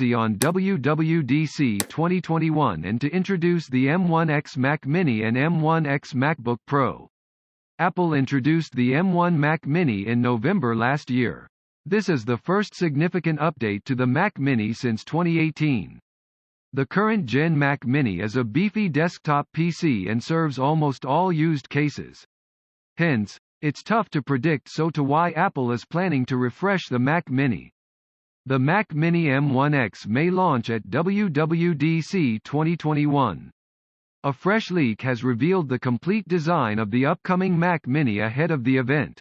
on WWDC 2021 and to introduce the M1x Mac Mini and M1x MacBook Pro. Apple introduced the M1 Mac Mini in November last year. This is the first significant update to the Mac Mini since 2018. The current Gen Mac Mini is a beefy desktop PC and serves almost all used cases. Hence, it's tough to predict to why Apple is planning to refresh the Mac Mini. The Mac Mini M1X may launch at WWDC 2021. A fresh leak has revealed the complete design of the upcoming Mac Mini ahead of the event.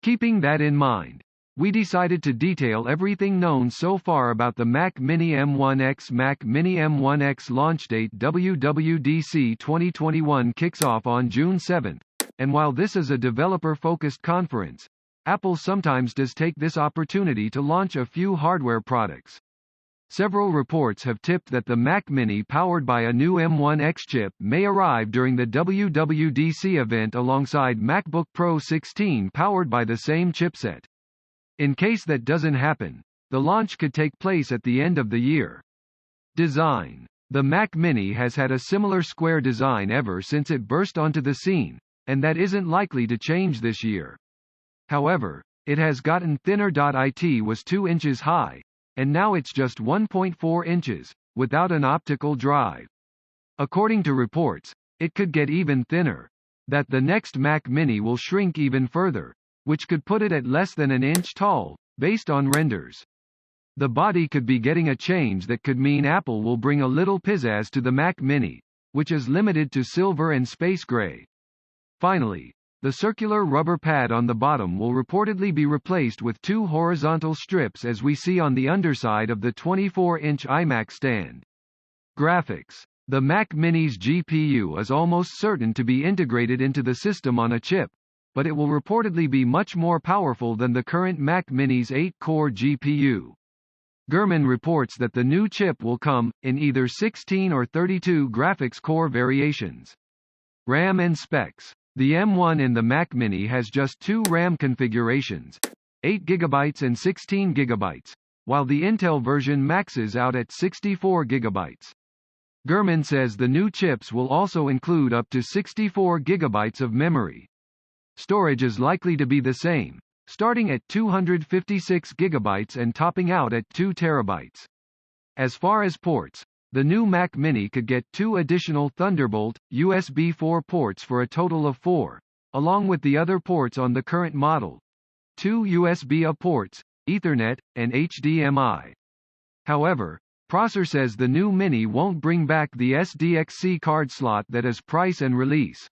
Keeping that in mind, we decided to detail everything known so far about the Mac Mini M1X Mac Mini M1X launch date. WWDC 2021 kicks off on June 7, and while this is a developer-focused conference, Apple sometimes does take this opportunity to launch a few hardware products. Several reports have tipped that the Mac Mini powered by a new M1X chip may arrive during the WWDC event alongside MacBook Pro 16 powered by the same chipset. In case that doesn't happen, the launch could take place at the end of the year. Design. The Mac Mini has had a similar square design ever since it burst onto the scene, and that isn't likely to change this year. However, it has gotten thinner. It was 2 inches high, and now it's just 1.4 inches, without an optical drive. According to reports, it could get even thinner. That the next Mac Mini will shrink even further, which could put it at less than an inch tall, based on renders. The body could be getting a change that could mean Apple will bring a little pizzazz to the Mac Mini, which is limited to silver and space gray. Finally, the circular rubber pad on the bottom will reportedly be replaced with 2 horizontal strips as we see on the underside of the 24-inch iMac stand. Graphics. The Mac Mini's GPU is almost certain to be integrated into the system on a chip, but it will reportedly be much more powerful than the current Mac Mini's 8-core GPU. Gurman reports that the new chip will come in either 16 or 32 graphics core variations. RAM and specs. The M1 in the Mac Mini has just 2 RAM configurations, 8GB and 16GB, while the Intel version maxes out at 64GB. Gurman says the new chips will also include up to 64GB of memory. Storage is likely to be the same, starting at 256GB and topping out at 2TB. As far as ports, the new Mac Mini could get 2 additional Thunderbolt, USB 4 ports for a total of 4, along with the other ports on the current model. 2 USB-A ports, Ethernet, and HDMI. However, Prosser says the new Mini won't bring back the SDXC card slot that is price and release.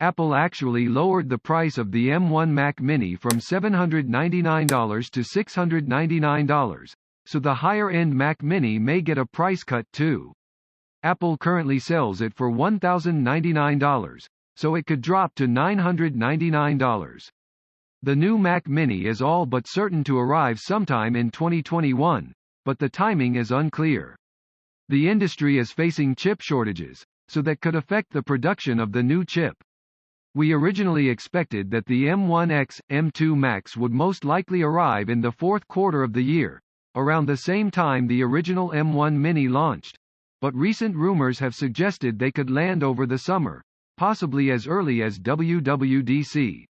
Apple actually lowered the price of the M1 Mac Mini from $799 to $699. So the higher-end Mac Mini may get a price cut too. Apple currently sells it for $1,099, so it could drop to $999. The new Mac Mini is all but certain to arrive sometime in 2021, but the timing is unclear. The industry is facing chip shortages, so that could affect the production of the new chip. We originally expected that the M1X, M2 Max would most likely arrive in the 4th quarter of the year, around the same time the original M1 Mini launched, but recent rumors have suggested they could land over the summer, possibly as early as WWDC.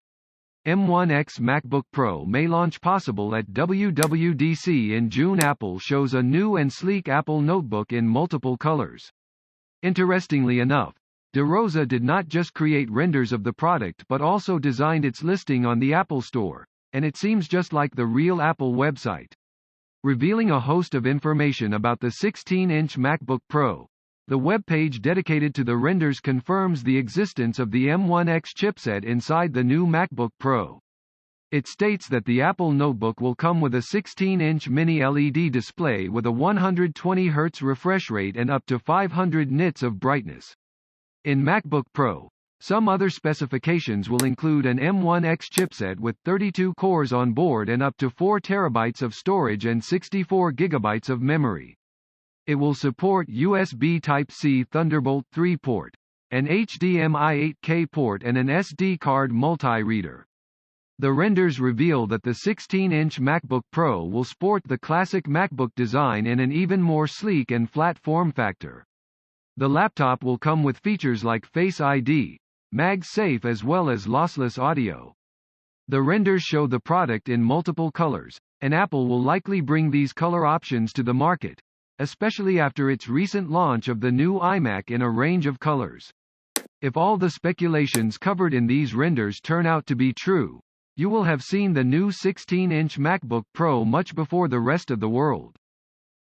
M1X MacBook Pro may launch possible at WWDC in June. Apple shows a new and sleek Apple notebook in multiple colors. Interestingly enough, De Rosa did not just create renders of the product but also designed its listing on the Apple Store, and it seems just like the real Apple website. Revealing a host of information about the 16-inch MacBook Pro, the web page dedicated to the renders confirms the existence of the M1X chipset inside the new MacBook Pro. It states that the Apple notebook will come with a 16-inch mini LED display with a 120 Hz refresh rate and up to 500 nits of brightness. In MacBook Pro, some other specifications will include an M1X chipset with 32 cores on board and up to 4 TB of storage and 64 GB of memory. It will support USB Type-C Thunderbolt 3 port, an HDMI 8K port and an SD card multi-reader. The renders reveal that the 16-inch MacBook Pro will sport the classic MacBook design in an even more sleek and flat form factor. The laptop will come with features like Face ID, MagSafe as well as lossless audio. The renders show the product in multiple colors, and Apple will likely bring these color options to the market, especially after its recent launch of the new iMac in a range of colors. If all the speculations covered in these renders turn out to be true, you will have seen the new 16-inch MacBook Pro much before the rest of the world.